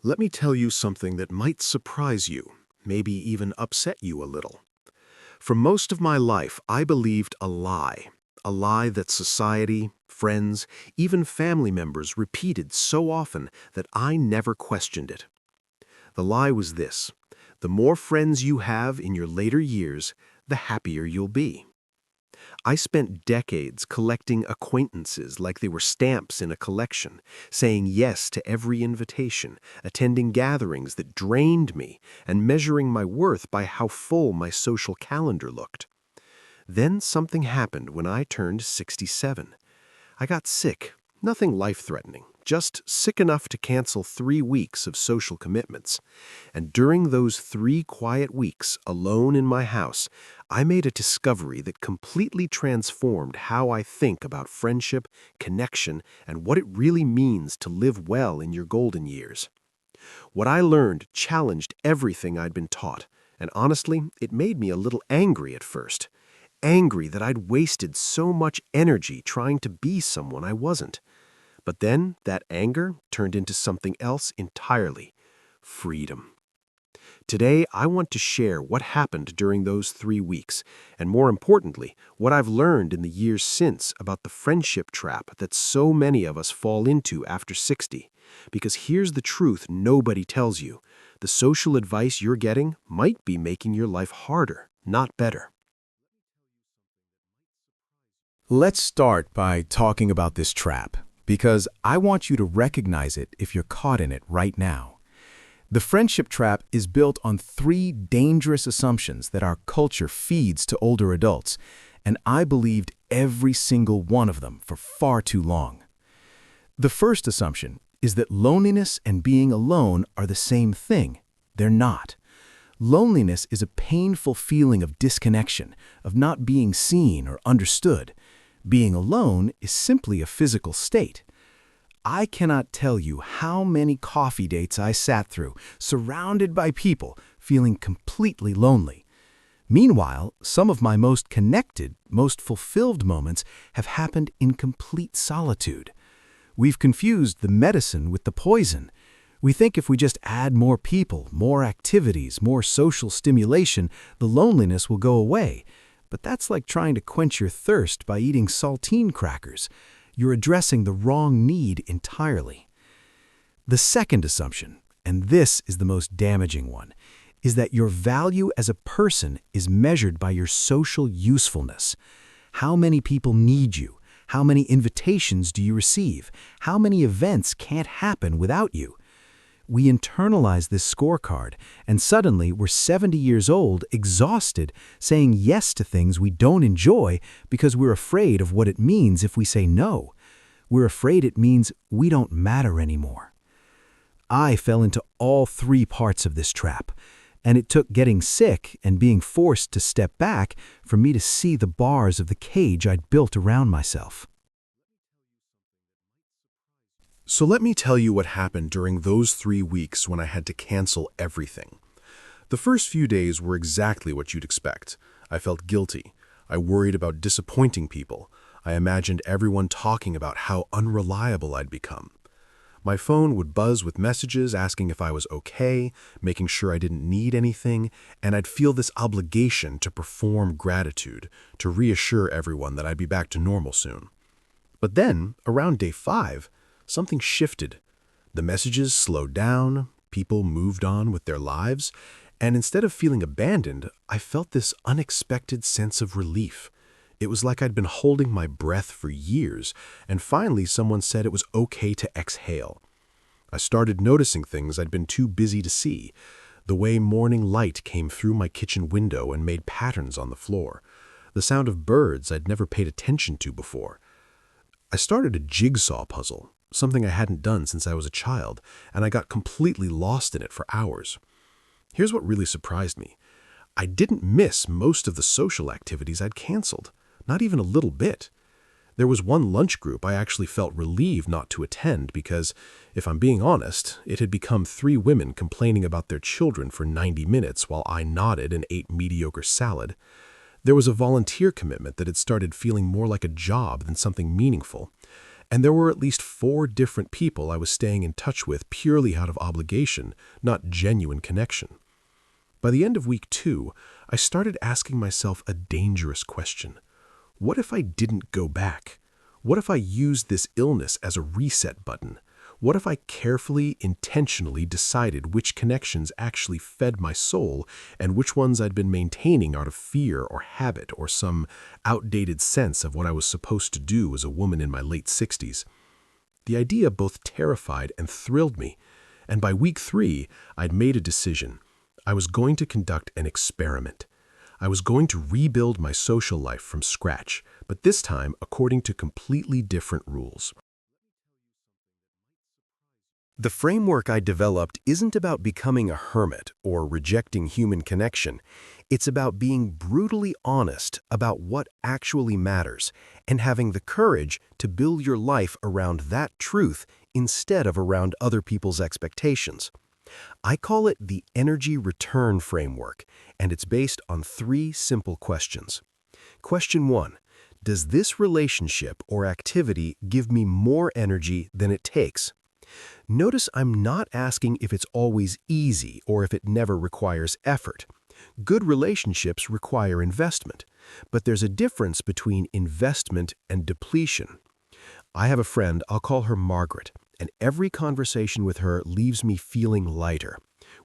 Let me tell you something that might surprise you, maybe even upset you a little. For most of my life, I believed a lie that society, friends, even family members repeated so often that I never questioned it. The lie was this: the more friends you have in your later years, the happier you'll be. I spent decades collecting acquaintances like they were stamps in a collection, saying yes to every invitation, attending gatherings that drained me, and measuring my worth by how full my social calendar looked. Then something happened when I turned 67. I got sick, nothing life-threatening, just sick enough to cancel 3 weeks of social commitments. And during those 3 quiet weeks, alone in my house, I made a discovery that completely transformed how I think about friendship, connection, and what it really means to live well in your golden years. What I learned challenged everything I'd been taught, and honestly, it made me a little angry at first. Angry that I'd wasted so much energy trying to be someone I wasn't. But then that anger turned into something else entirely: freedom. Today, I want to share what happened during those 3 weeks, and more importantly, what I've learned in the years since about the friendship trap that so many of us fall into after 60. Because here's the truth nobody tells you: the social advice you're getting might be making your life harder, not better. Let's start by talking about this trap, because I want you to recognize it if you're caught in it right now. The friendship trap is built on 3 dangerous assumptions that our culture feeds to older adults, and I believed every single one of them for far too long. The first assumption is that loneliness and being alone are the same thing. They're not. Loneliness is a painful feeling of disconnection, of not being seen or understood. Being alone is simply a physical state. I cannot tell you how many coffee dates I sat through, surrounded by people, feeling completely lonely. Meanwhile, some of my most connected, most fulfilled moments have happened in complete solitude. We've confused the medicine with the poison. We think if we just add more people, more activities, more social stimulation, the loneliness will go away. But that's like trying to quench your thirst by eating saltine crackers. You're addressing the wrong need entirely. The second assumption, and this is the most damaging one, is that your value as a person is measured by your social usefulness. How many people need you? How many invitations do you receive? How many events can't happen without you? We internalize this scorecard, and suddenly we're 70 years old, exhausted, saying yes to things we don't enjoy because we're afraid of what it means if we say no. We're afraid it means we don't matter anymore. I fell into all 3 parts of this trap, and it took getting sick and being forced to step back for me to see the bars of the cage I'd built around myself. So let me tell you what happened during those 3 weeks when I had to cancel everything. The first few days were exactly what you'd expect. I felt guilty. I worried about disappointing people. I imagined everyone talking about how unreliable I'd become. My phone would buzz with messages asking if I was okay, making sure I didn't need anything, and I'd feel this obligation to perform gratitude, to reassure everyone that I'd be back to normal soon. But then, around day 5, something shifted. The messages slowed down, people moved on with their lives, and instead of feeling abandoned, I felt this unexpected sense of relief. It was like I'd been holding my breath for years, and finally someone said it was okay to exhale. I started noticing things I'd been too busy to see. The way morning light came through my kitchen window and made patterns on the floor. The sound of birds I'd never paid attention to before. I started a jigsaw puzzle, something I hadn't done since I was a child, and I got completely lost in it for hours. Here's what really surprised me. I didn't miss most of the social activities I'd canceled, not even a little bit. There was one lunch group I actually felt relieved not to attend because, if I'm being honest, it had become 3 women complaining about their children for 90 minutes while I nodded and ate mediocre salad. There was a volunteer commitment that had started feeling more like a job than something meaningful. And there were at least 4 different people I was staying in touch with purely out of obligation, not genuine connection. By the end of week 2, I started asking myself a dangerous question. What if I didn't go back? What if I used this illness as a reset button? What if I carefully, intentionally decided which connections actually fed my soul and which ones I'd been maintaining out of fear or habit or some outdated sense of what I was supposed to do as a woman in my late 60s? The idea both terrified and thrilled me, and by week 3, I'd made a decision. I was going to conduct an experiment. I was going to rebuild my social life from scratch, but this time according to completely different rules. The framework I developed isn't about becoming a hermit or rejecting human connection. It's about being brutally honest about what actually matters and having the courage to build your life around that truth instead of around other people's expectations. I call it the energy return framework, and it's based on 3 simple questions. Question 1. Does this relationship or activity give me more energy than it takes? Notice I'm not asking if it's always easy or if it never requires effort. Good relationships require investment, but there's a difference between investment and depletion. I have a friend, I'll call her Margaret, and every conversation with her leaves me feeling lighter.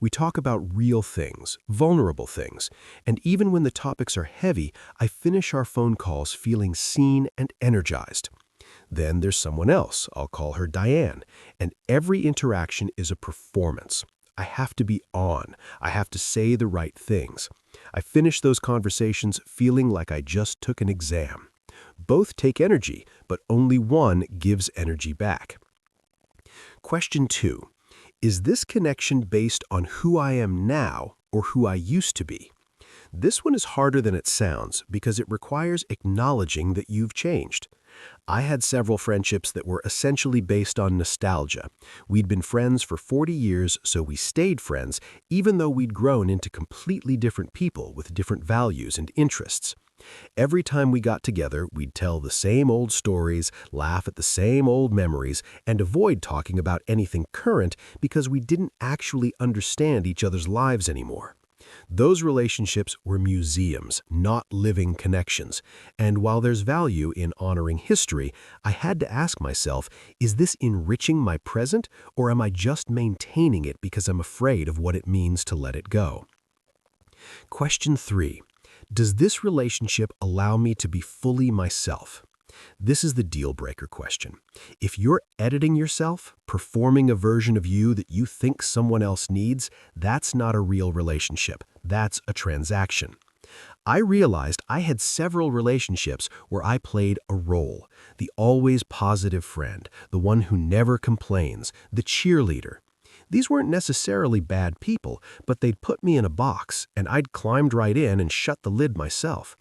We talk about real things, vulnerable things, and even when the topics are heavy, I finish our phone calls feeling seen and energized. Then there's someone else, I'll call her Diane, and every interaction is a performance. I have to be on. I have to say the right things. I finish those conversations feeling like I just took an exam. Both take energy, but only one gives energy back. Question 2. Is this connection based on who I am now or who I used to be? This one is harder than it sounds because it requires acknowledging that you've changed. I had several friendships that were essentially based on nostalgia. We'd been friends for 40 years, so we stayed friends, even though we'd grown into completely different people with different values and interests. Every time we got together, we'd tell the same old stories, laugh at the same old memories, and avoid talking about anything current because we didn't actually understand each other's lives anymore. Those relationships were museums, not living connections. And while there's value in honoring history, I had to ask myself, is this enriching my present, or am I just maintaining it because I'm afraid of what it means to let it go? Question 3. Does this relationship allow me to be fully myself? This is the deal-breaker question. If you're editing yourself, performing a version of you that you think someone else needs, that's not a real relationship. That's a transaction. I realized I had several relationships where I played a role, the always positive friend, the one who never complains, the cheerleader. These weren't necessarily bad people, but they'd put me in a box, and I'd climbed right in and shut the lid myself.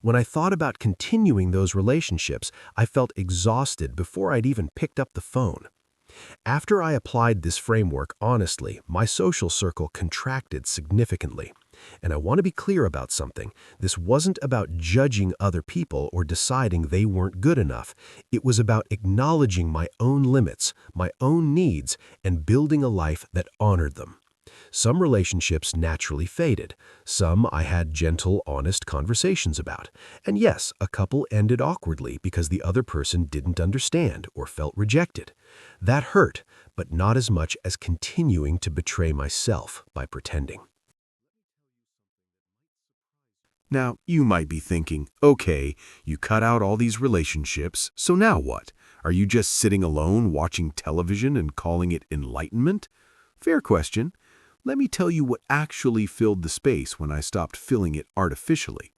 When I thought about continuing those relationships, I felt exhausted before I'd even picked up the phone. After I applied this framework honestly, my social circle contracted significantly. And I want to be clear about something. This wasn't about judging other people or deciding they weren't good enough. It was about acknowledging my own limits, my own needs, and building a life that honored them. Some relationships naturally faded. Some I had gentle, honest conversations about. And yes, a couple ended awkwardly because the other person didn't understand or felt rejected. That hurt, but not as much as continuing to betray myself by pretending. Now, you might be thinking, okay, you cut out all these relationships, so now what? Are you just sitting alone watching television and calling it enlightenment? Fair question. Let me tell you what actually filled the space when I stopped filling it artificially.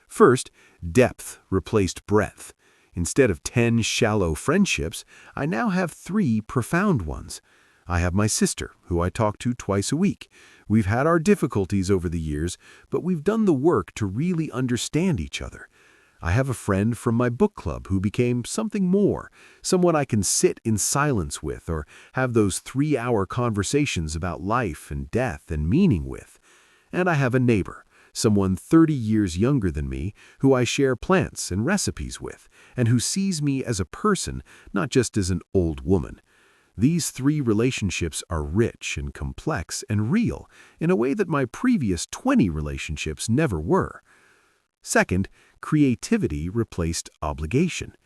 First, depth replaced breadth. Instead of 10 shallow friendships, I now have 3 profound ones. I have my sister, who I talk to twice a week. We've had our difficulties over the years, but we've done the work to really understand each other. I have a friend from my book club who became something more, someone I can sit in silence with or have those 3-hour conversations about life and death and meaning with. And I have a neighbor, someone 30 years younger than me who I share plants and recipes with, and who sees me as a person, not just as an old woman. These three relationships are rich and complex and real in a way that my previous 20 relationships never were. Second, creativity replaced obligation.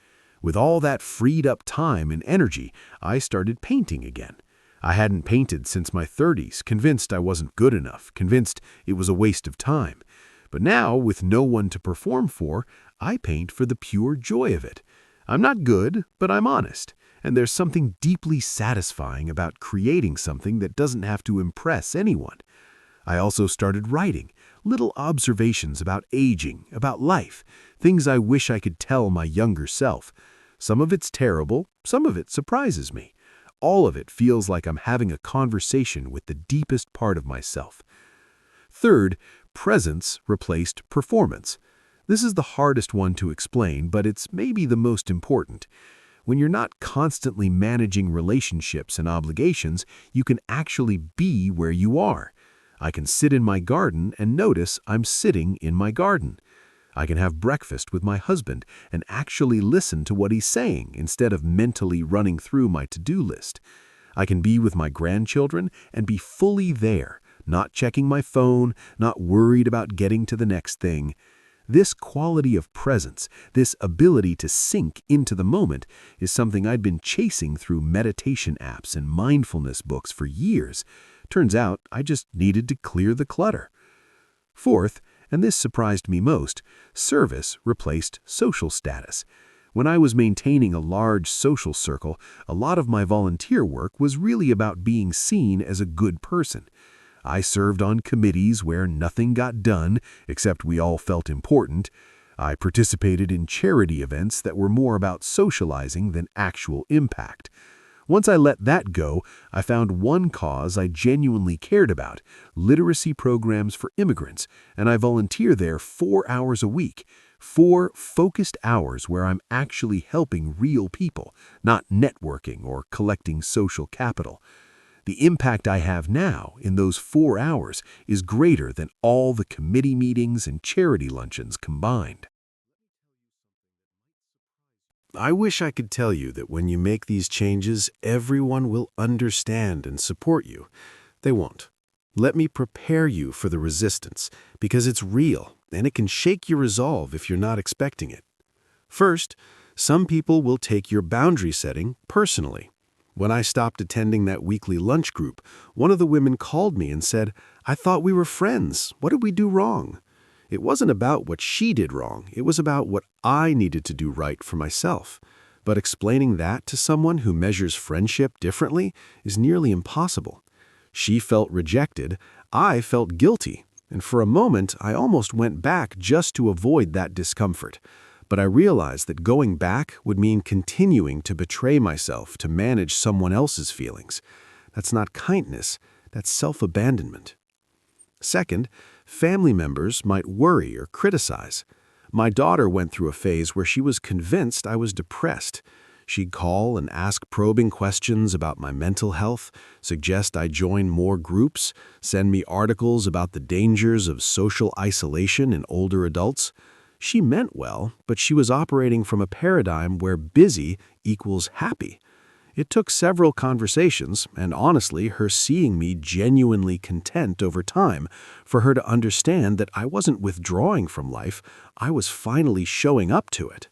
With all that freed up time and energy, I started painting again. I hadn't painted since my 30s, convinced I wasn't good enough, convinced it was a waste of time. But now, with no one to perform for, I paint for the pure joy of it. I'm not good, but I'm honest. And there's something deeply satisfying about creating something that doesn't have to impress anyone. I also started writing, little observations about aging, about life, things I wish I could tell my younger self. Some of it's terrible, some of it surprises me. All of it feels like I'm having a conversation with the deepest part of myself. Third, presence replaced performance. This is the hardest one to explain, but it's maybe the most important. When you're not constantly managing relationships and obligations, you can actually be where you are. I can sit in my garden and notice I'm sitting in my garden. I can have breakfast with my husband and actually listen to what he's saying instead of mentally running through my to-do list. I can be with my grandchildren and be fully there, not checking my phone, not worried about getting to the next thing. This quality of presence, this ability to sink into the moment, is something I'd been chasing through meditation apps and mindfulness books for years. Turns out I just needed to clear the clutter. Fourth, and this surprised me most, service replaced social status. When I was maintaining a large social circle, a lot of my volunteer work was really about being seen as a good person. I served on committees where nothing got done, except we all felt important. I participated in charity events that were more about socializing than actual impact. Once I let that go, I found one cause I genuinely cared about, literacy programs for immigrants, and I volunteer there 4 hours a week. 4 focused hours where I'm actually helping real people, not networking or collecting social capital. The impact I have now in those 4 hours is greater than all the committee meetings and charity luncheons combined. I wish I could tell you that when you make these changes, everyone will understand and support you. They won't. Let me prepare you for the resistance, because it's real, and it can shake your resolve if you're not expecting it. First, some people will take your boundary setting personally. When I stopped attending that weekly lunch group, one of the women called me and said, "I thought we were friends. What did we do wrong?" It wasn't about what she did wrong. It was about what I needed to do right for myself. But explaining that to someone who measures friendship differently is nearly impossible. She felt rejected. I felt guilty. And for a moment, I almost went back just to avoid that discomfort. But I realized that going back would mean continuing to betray myself to manage someone else's feelings. That's not kindness. That's self-abandonment. Second, family members might worry or criticize. My daughter went through a phase where she was convinced I was depressed. She'd call and ask probing questions about my mental health, suggest I join more groups, send me articles about the dangers of social isolation in older adults. She meant well, but she was operating from a paradigm where busy equals happy. It took several conversations, and honestly, her seeing me genuinely content over time, for her to understand that I wasn't withdrawing from life, I was finally showing up to it.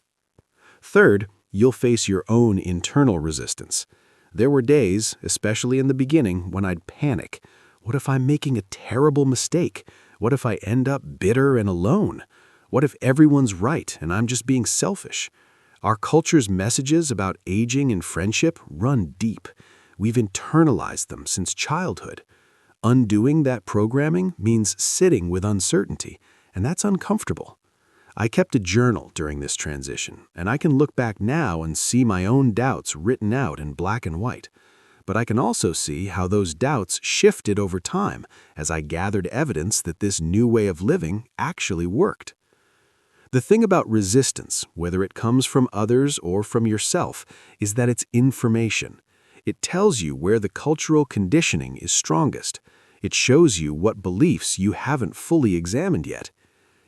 Third, you'll face your own internal resistance. There were days, especially in the beginning, when I'd panic. What if I'm making a terrible mistake? What if I end up bitter and alone? What if everyone's right and I'm just being selfish? Our culture's messages about aging and friendship run deep. We've internalized them since childhood. Undoing that programming means sitting with uncertainty, and that's uncomfortable. I kept a journal during this transition, and I can look back now and see my own doubts written out in black and white. But I can also see how those doubts shifted over time as I gathered evidence that this new way of living actually worked. The thing about resistance, whether it comes from others or from yourself, is that it's information. It tells you where the cultural conditioning is strongest. It shows you what beliefs you haven't fully examined yet.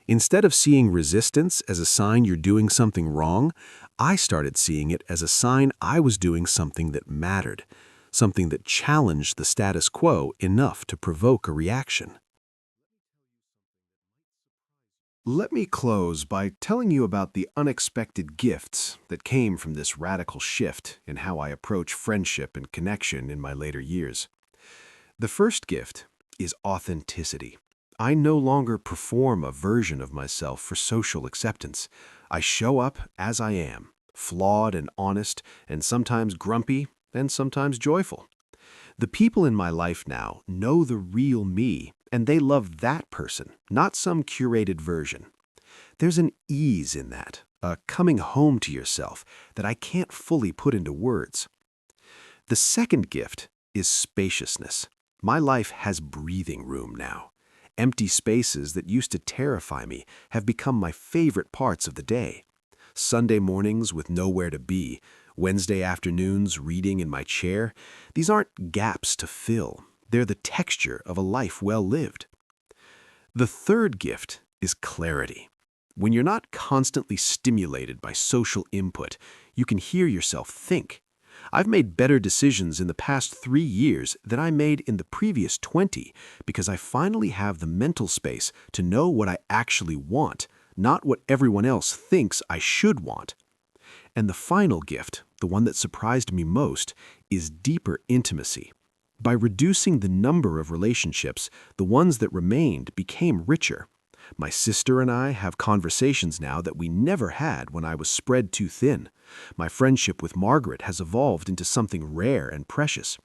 Instead of seeing resistance as a sign you're doing something wrong, I started seeing it as a sign I was doing something that mattered, something that challenged the status quo enough to provoke a reaction. Let me close by telling you about the unexpected gifts that came from this radical shift in how I approach friendship and connection in my later years. The first gift is authenticity. I no longer perform a version of myself for social acceptance. I show up as I am, flawed and honest, and sometimes grumpy, and sometimes joyful. The people in my life now know the real me, and they love that person, not some curated version. There's an ease in that, a coming home to yourself that I can't fully put into words. The second gift is spaciousness. My life has breathing room now. Empty spaces that used to terrify me have become my favorite parts of the day. Sunday mornings with nowhere to be, Wednesday afternoons reading in my chair, these aren't gaps to fill. They're the texture of a life well lived. The third gift is clarity. When you're not constantly stimulated by social input, you can hear yourself think. I've made better decisions in the past 3 years than I made in the previous 20 because I finally have the mental space to know what I actually want, not what everyone else thinks I should want. And the final gift, the one that surprised me most, is deeper intimacy. By reducing the number of relationships, the ones that remained became richer. My sister and I have conversations now that we never had when I was spread too thin. My friendship with Margaret has evolved into something rare and precious.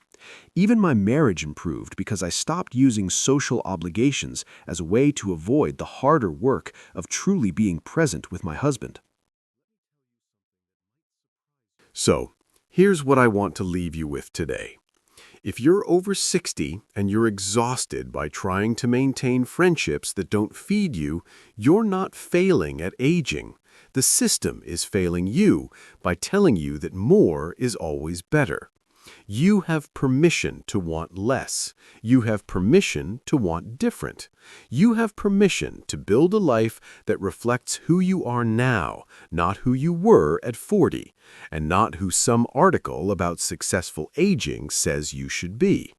Even my marriage improved because I stopped using social obligations as a way to avoid the harder work of truly being present with my husband. So, here's what I want to leave you with today. If you're over 60 and you're exhausted by trying to maintain friendships that don't feed you, you're not failing at aging. The system is failing you by telling you that more is always better. You have permission to want less. You have permission to want different. You have permission to build a life that reflects who you are now, not who you were at 40, and not who some article about successful aging says you should be.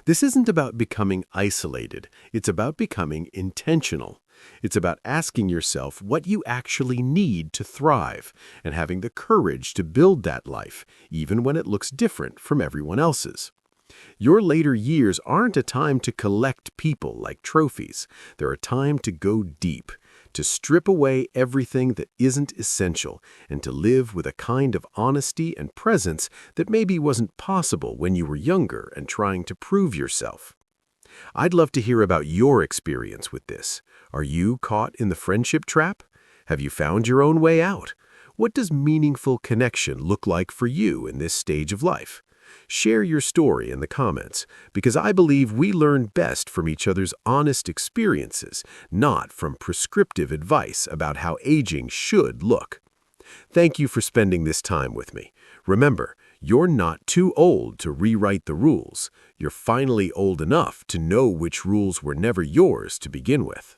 This isn't about becoming isolated. It's about becoming intentional. It's about asking yourself what you actually need to thrive and having the courage to build that life, even when it looks different from everyone else's. Your later years aren't a time to collect people like trophies. They're a time to go deep, to strip away everything that isn't essential, and to live with a kind of honesty and presence that maybe wasn't possible when you were younger and trying to prove yourself. I'd love to hear about your experience with this. Are you caught in the friendship trap? Have you found your own way out? What does meaningful connection look like for you in this stage of life? Share your story in the comments, because I believe we learn best from each other's honest experiences, not from prescriptive advice about how aging should look. Thank you for spending this time with me. Remember, you're not too old to rewrite the rules. You're finally old enough to know which rules were never yours to begin with.